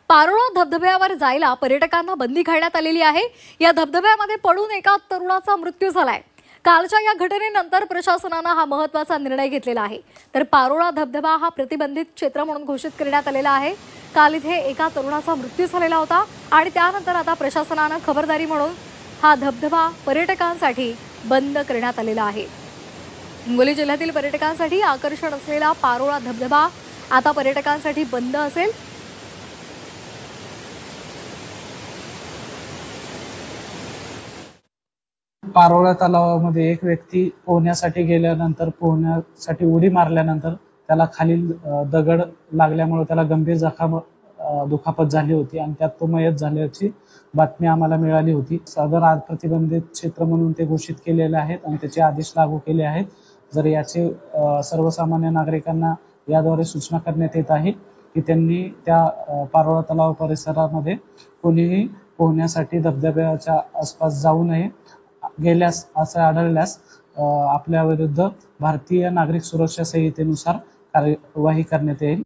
पारोळा धबधब्यावर जायला पर्यटकांना बंदी घालण्यात आलेली आहे। या धबधब्यामध्ये पडून एका तरुणाचा मृत्यू झालाय। कालच्या या घटनेनंतर प्रशासनाने हा महत्त्वाचा निर्णय घेतलेला आहे। तर पारोळा धबधबा हा प्रतिबंधित क्षेत्र म्हणून घोषित करण्यात आलेला आहे। काल इथे एका तरुणाचा मृत्यू झालेला होता आणि त्यानंतर आता प्रशासनाने खबरदारी म्हणून हा धबधबा पर्यटकांसाठी बंद करण्यात आलेला आहे। हिंगोली जिल्ह्यातील पर्यटकांसाठी आकर्षण असलेला पारोळा धबधबा आता पर्यटकांसाठी बंद असेल। पारोळा तलावामध्ये एक व्यक्ती पोहण्यासाठी गेल्यानंतर पोहण्यासाठी उडी मारल्यानंतर त्याला खालील दगड लागल्यामुळे त्याला गंभीर दुखापत झाली होती आणि त्यात तो मयत झाल्याची बातमी आम्हाला मिळाली होती। सदर प्रतिबंधित क्षेत्र म्हणून ते घोषित केलेले आहेत आणि त्याचे आदेश लागू केले आहेत। जर याचे सर्वसामान्य नागरिकांना याद्वारे सूचना करण्यात येत आहे की त्यांनी त्या पारोळा तलाव परिसरामध्ये कोणीही पोहण्यासाठी धबधब्याच्या आसपास जाऊ नये। गेल्यास असं आढळल्यास आपल्या विरुद्ध भारतीय नागरिक सुरक्षा संहितेनुसार कार्यवाही करण्यात येईल।